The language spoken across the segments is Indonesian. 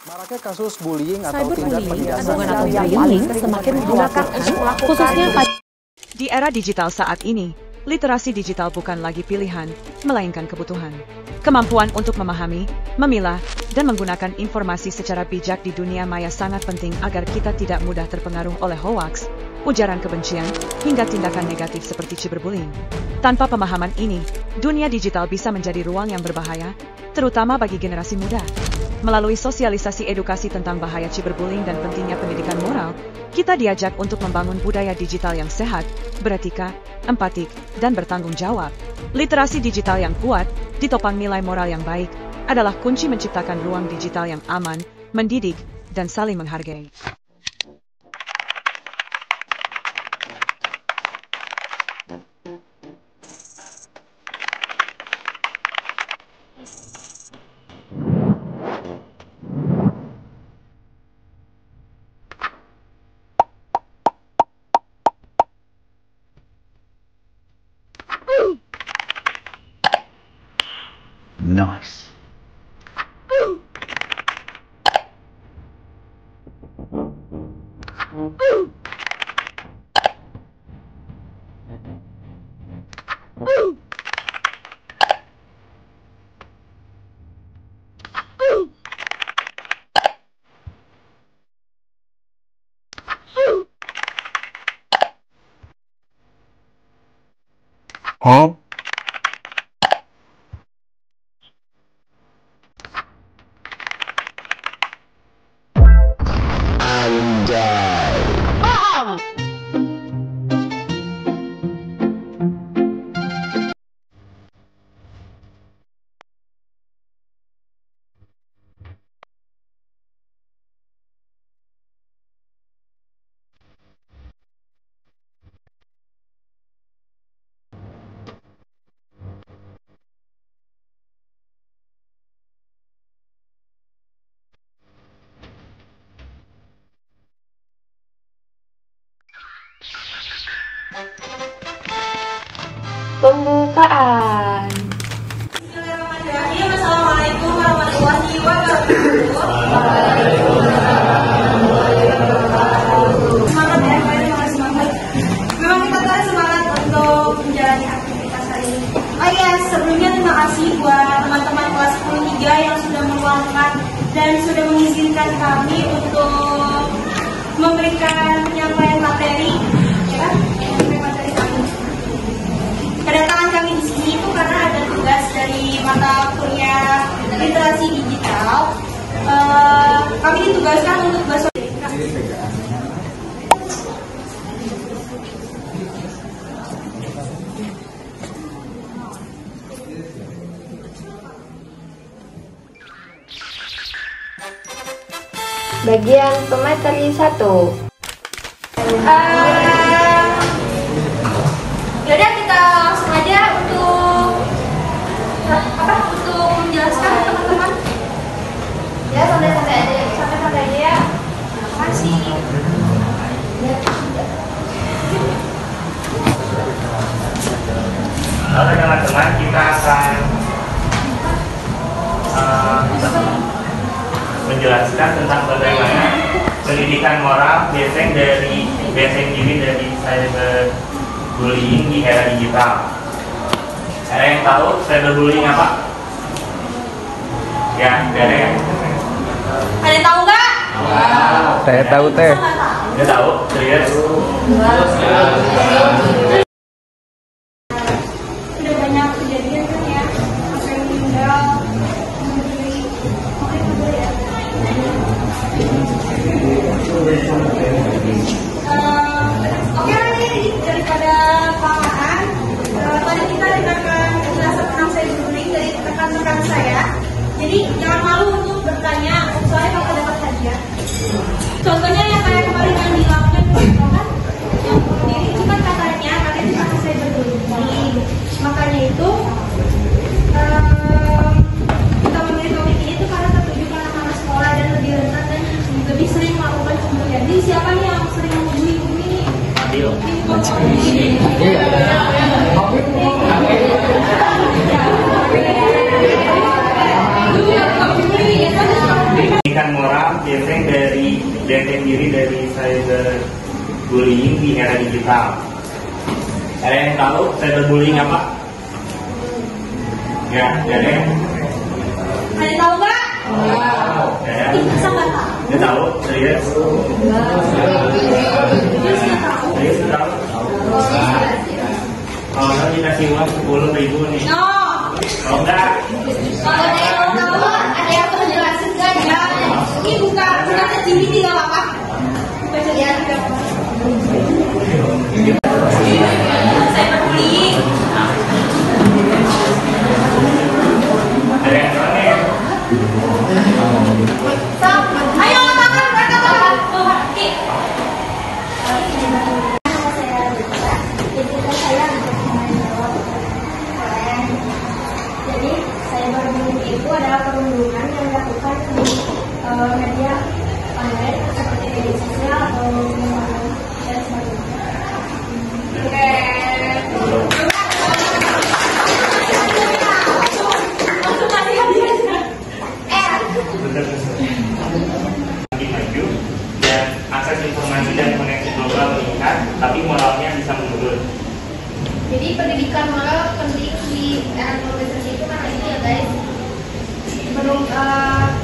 Maraknya kasus bullying atau tindak penindasan semakin mengkhawatirkan, khususnya pada di era digital saat ini, literasi digital bukan lagi pilihan, melainkan kebutuhan. Kemampuan untuk memahami, memilah, dan menggunakan informasi secara bijak di dunia maya sangat penting agar kita tidak mudah terpengaruh oleh hoaks, ujaran kebencian, hingga tindakan negatif seperti cyberbullying. Tanpa pemahaman ini, dunia digital bisa menjadi ruang yang berbahaya, terutama bagi generasi muda. Melalui sosialisasi edukasi tentang bahaya cyberbullying dan pentingnya pendidikan moral, kita diajak untuk membangun budaya digital yang sehat, beretika, empatik, dan bertanggung jawab. Literasi digital yang kuat, ditopang nilai moral yang baik, adalah kunci menciptakan ruang digital yang aman, mendidik, dan saling menghargai. Nice. Huh? pembukaan. Assalamualaikum warahmatullahi wabarakatuh. Semangat ya, kalian semangat. Memang kita harus semangat untuk menjalani aktivitas hari ini. Oh iya, sebelumnya terima kasih buat teman-teman kelas 10-3 yang sudah meluangkan dan sudah mengizinkan kami untuk memberikan penyampaian materi, ya, materi kami. Kedatangan kami di sini itu karena ada tugas dari mata kuliah literasi digital. Kami ditugaskan untuk bahasa. Bagian pemateri 1. Yaudah kita langsung aja untuk menjelaskan teman-teman. Ya santai-santai aja ya. Terima kasih. Halo teman-teman, kita akan menjelaskan tentang bagaimana pendidikan moral basic diri dari cyberbullying di era digital. Ada yang tahu cyberbullying apa? Ya, ada yang? Ada yang tahu nggak? Teh tahu teh. Nggak tahu? Serius? Udah banyak kejadian kan ya, sampai meninggal. Oke lagi daripada kelamaan, tadi kita dengarkan penjelasan tentang cyberbullying dari rekan-rekan saya. Jadi jangan malu untuk bertanya, soalnya bakal dapat hadiah. Contohnya yang kayak kemarin yang dilakukan kan, yang bunuh diri itu kan katanya itu karena cyberbullying. Makanya itu kita memilih topik ini itu karena tertuju ke anak-anak sekolah dan lebih rentan dan lebih sering melakukan pemberian. Jadi pendidikan moral benteng diri dari cyberbullying di era digital. Ada yang tahu cyberbullying apa? Ya, ada yang? Ada yang tahu nggak? Ya. Masa nggak tahu? Nggak tahu? Serius? Terus nggak tahu? Serius nggak tahu? Kalau nggak dikasih uang 10.000 nih. Oh. Kalau nggak? Kalau ada yang tahu, ada yang perlu jelasin nggak ya? Ini bukan TV tidak apa-apa. Bukan jadi tidak apa-apa. Cyberbullying. Ada yang tahu nih? Ayo tangan, angkat tangan. Oh, oke. Jadi cyberbullying itu adalah perundungan yang dilakukan di media online seperti media sosial atau dan sebagainya. Oke. Langsung tadi hadiahnya. Makin maju dan akses informasi dan koneksi global meningkat, tapi moralnya bisa menurun. Jadi pendidikan moral penting di era globalisasi itu karena ini ya guys.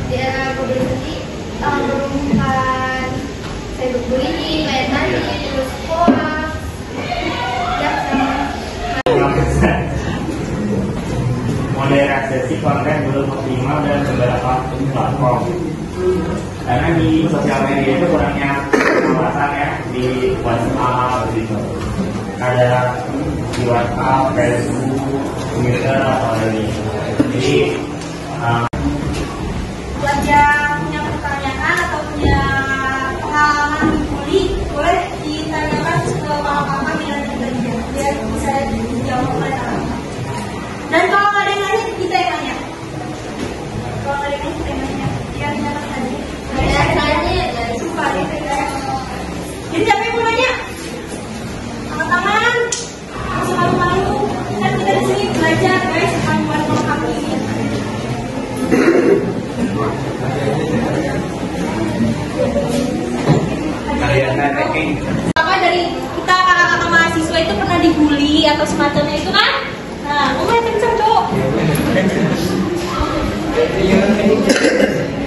Di era globalisasi menurunkan cyberbullying, lain tadi, terus sekolah, dan Modernisasi konten belum optimal dan beberapa platform. Karena di sosial media itu kurangnya pengawasan ya, di WhatsApp gitu. Ada di WhatsApp, Facebook, Twitter atau dari. Jadi Buat yang punya pertanyaan atau punya pengalaman dibully, boleh ditanyakan ke Mama biar bisa dijawab oleh teman-teman. Dan kalau nggak ada yang nanya, kita yang nanya. Kalau nggak ada yang nanya, kita yang nanya. Biar jangan tadi. Nggak ada yang nanya, ya sumpah deh. Jadi siapa yang mau nanya? Angkat tangan. Masih malu-malu. Kan kita di sini belajar guys, bukan memahami. Apa dari kita kakak-kakak mahasiswa itu pernah dibully atau semacamnya itu kan? Nah, kamu yang kenceng cowok.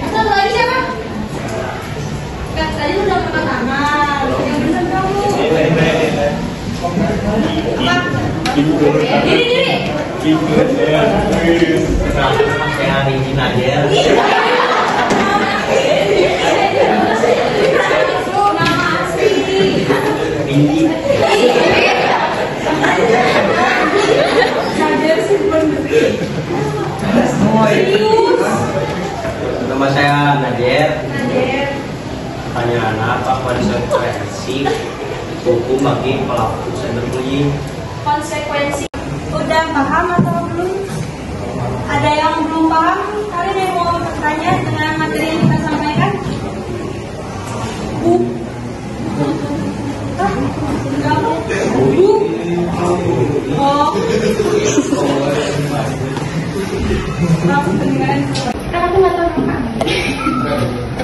Satu lagi siapa? Kan tadi udah angkat tangan. Yang bener kamu. Apa? Diri. Hari ini aja. Nama saya Nadir. Pertanyaan apa konsekuensi hukum bagi pelaku cyberbullying? Konsekuensi udah paham atau belum? Ada yang belum paham? Kalian yang mau bertanya dengan materi yang kita sampaikan? Oh. Kan aku nggak tahu apa.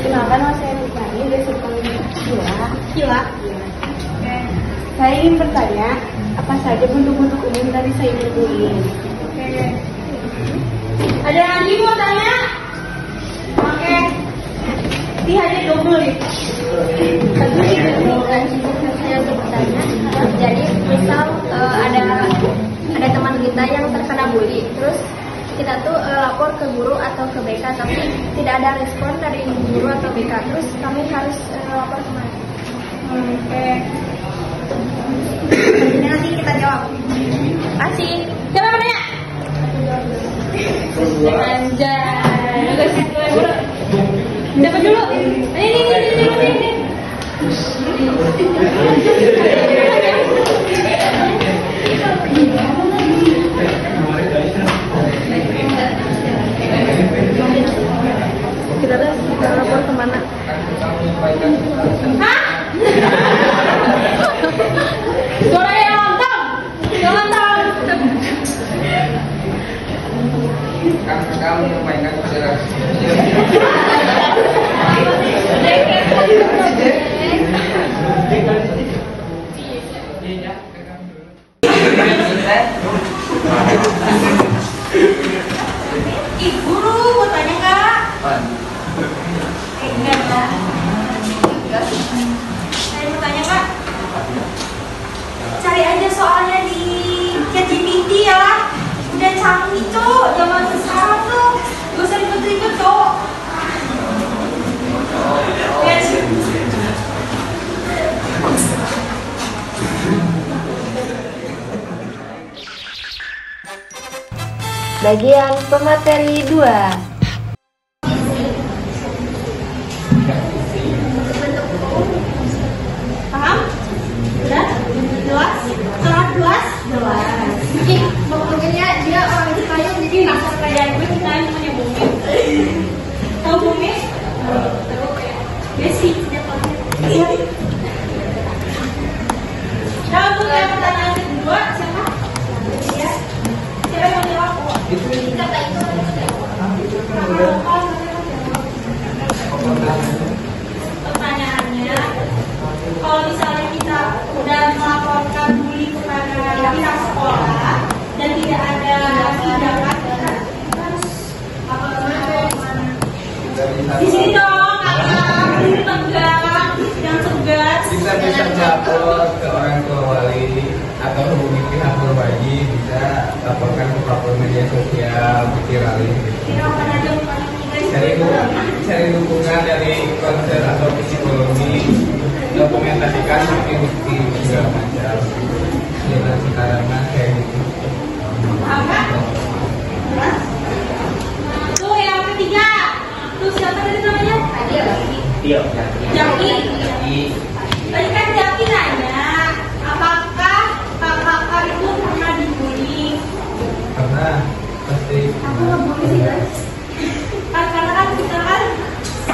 Kenapa nama saya Rifani dari Sultan Kila? Saya ingin bertanya, apa saja bentuk-bentuk umum dari cyberbullying? Oke. Ada yang lagi mau tanya? Oke. Di hadir double nih. Saya untuk bertanya, jadi misal ada teman kita yang terkena bully, terus kita tuh lapor ke guru atau ke BK, tapi tidak ada respon dari guru atau BK, terus kami harus lapor kemana? Oke. Jadi nanti kita jawab. Kasih. Siapa namanya? Anjay. Dapat dulu. Ini. Kita lapor kemana? Hah? Suara yang lantang. Jangan tahu. Kamu mainkan Bagian pemateri 2. Paham? Udah? Jelas? Jelas? Mungkin mungkinnya dia orang kaya jadi Masa kayak gue kita namanya Bumi. Tahu Bumi? Besi. Iya. Nah, untuk yang pertanyaan kedua, siapa? Ya. Siapa yang jawab? kata itu. Pertanyaannya, kalau misalnya kita udah melaporkan bully kepada pihak sekolah dan tidak ada tindakan, kita harus apa namanya? Di sini dong, kakak, di sini tegang, yang tegas. Kita bisa lapor ke orang tua wali atau hubungi pihak berwajib, bisa laporkan ke platform media sosial, viralin gitu. Kita akan aja bukan Cari dukungan dari konser atau psikologi, dokumentasikan bukti-bukti segala macam. Ya, sekarang kayak gitu. paham nggak? Hah? Tuh yang ketiga, tuh siapa tadi namanya? Iya. Jaki. Tadi kan Jaki nanya, apakah kakak itu pernah dibully? Karena pasti Aku nggak bully sih guys. Karena kan kita kan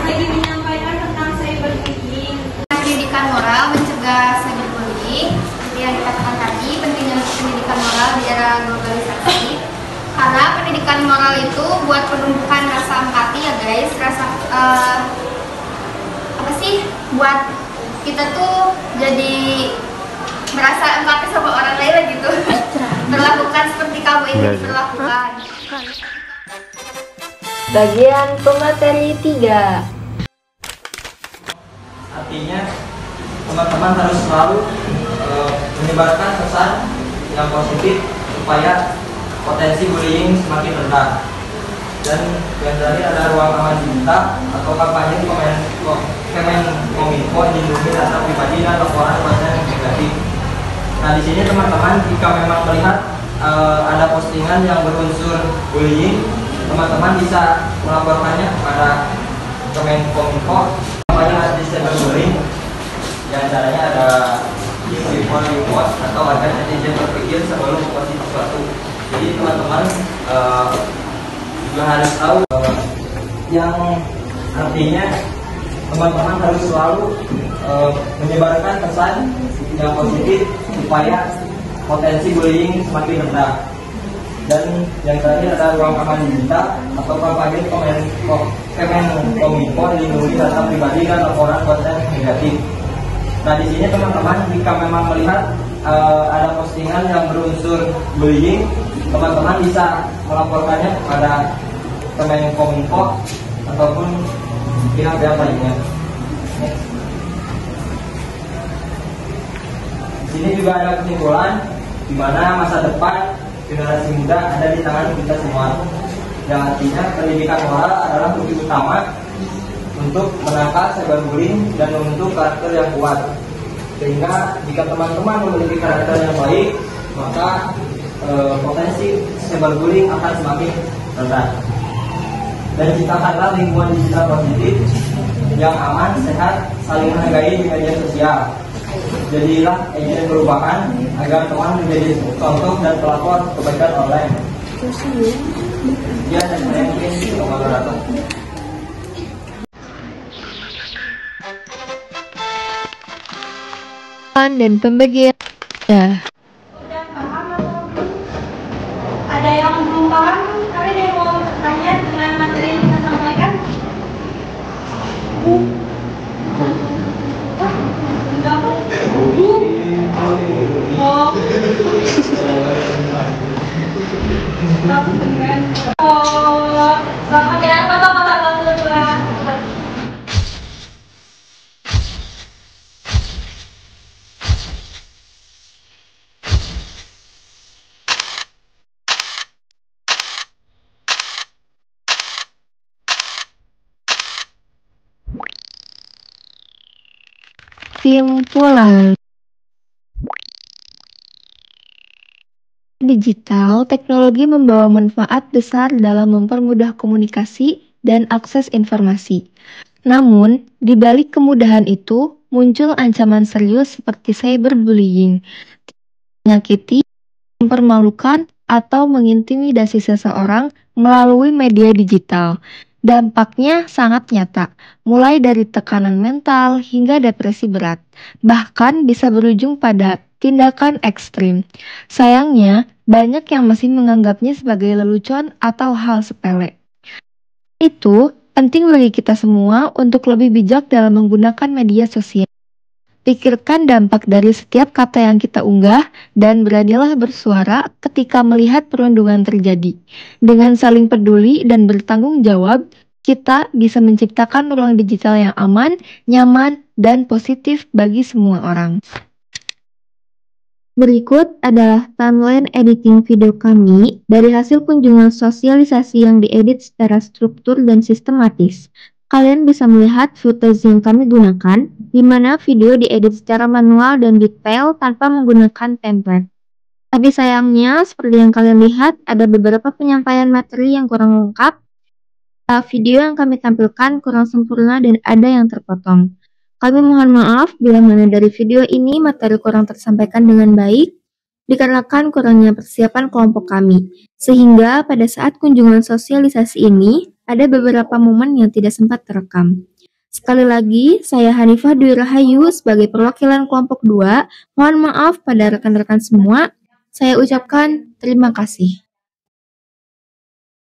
lagi menyampaikan tentang cyberbullying. Pendidikan moral mencegah cyberbullying seperti yang dikatakan tadi, pentingnya pendidikan moral di era globalisasi. Karena pendidikan moral itu buat penumbuhan rasa empati ya guys, rasa apa sih, buat kita tuh jadi merasa empati sama orang lain gitu. Berlakukan seperti kamu ini diperlakukan. Bagian pemateri 3. Artinya teman-teman harus selalu menyebarkan pesan yang positif supaya potensi bullying semakin rendah. Dan yang tadi ada ruang aman digital atau kampanye Kemenkominfo lindungi data pribadi dan laporan konten yang negatif. Nah di sini teman-teman jika memang melihat ada postingan yang berunsur bullying, teman-teman bisa melaporkannya kepada Kemenkominfo. Kampanye anti cyberbullying yang caranya ada report atau agar netizen berpikir sebelum memposting sesuatu. Jadi teman-teman juga harus tahu yang artinya teman-teman harus selalu menyebarkan pesan yang positif supaya potensi bullying semakin rendah. Dan yang tadi ada ruang aman digital atau kampanye Kemenkominfo lindungi data pribadi dan laporan konten negatif. Nah di sini teman-teman jika memang melihat ada postingan yang berunsur bullying, teman-teman bisa melaporkannya kepada Kemenkominfo ataupun pihak-pihak lainnya. Di sini juga ada kesimpulan di mana masa depan generasi muda ada di tangan kita semua. Yang artinya pendidikan moral adalah kunci utama untuk menangkal cyberbullying dan membentuk karakter yang kuat. Sehingga jika teman-teman memiliki karakter yang baik, maka potensi cyberbullying akan semakin rendah. Dan ciptakanlah lingkungan digital positif yang aman, sehat, saling menghargai di media sosial. Jadilah agen perubahan agar teman menjadi contoh dan pelapor kebaikan online. Ya, dan saya mungkin moderator. Dan pembagian. Ya. Udah paham atau belum? Ada yang belum paham? Tapi ada yang mau bertanya dengan materi yang kita sampaikan? Enggak apa? Oke, apa dulu? Kesimpulan. digital, teknologi membawa manfaat besar dalam mempermudah komunikasi dan akses informasi. Namun, di balik kemudahan itu, muncul ancaman serius seperti cyberbullying, menyakiti, mempermalukan, atau mengintimidasi seseorang melalui media digital. Dampaknya sangat nyata, mulai dari tekanan mental hingga depresi berat, bahkan bisa berujung pada tindakan ekstrim. Sayangnya, banyak yang masih menganggapnya sebagai lelucon atau hal sepele. Itu penting bagi kita semua untuk lebih bijak dalam menggunakan media sosial. Pikirkan dampak dari setiap kata yang kita unggah dan beranilah bersuara ketika melihat perundungan terjadi. Dengan saling peduli dan bertanggung jawab, kita bisa menciptakan ruang digital yang aman, nyaman, dan positif bagi semua orang. Berikut adalah timeline editing video kami dari hasil kunjungan sosialisasi yang diedit secara struktur dan sistematis. Kalian bisa melihat footage yang kami gunakan, di mana video diedit secara manual dan detail tanpa menggunakan template. Tapi sayangnya, seperti yang kalian lihat, ada beberapa penyampaian materi yang kurang lengkap, video yang kami tampilkan kurang sempurna dan ada yang terpotong. Kami mohon maaf bila mana dari video ini materi kurang tersampaikan dengan baik, dikarenakan kurangnya persiapan kelompok kami. Sehingga pada saat kunjungan sosialisasi ini, ada beberapa momen yang tidak sempat terekam. Sekali lagi, saya Hanifah Dwi Rahayu sebagai perwakilan kelompok 2, mohon maaf pada rekan-rekan semua. Saya ucapkan terima kasih.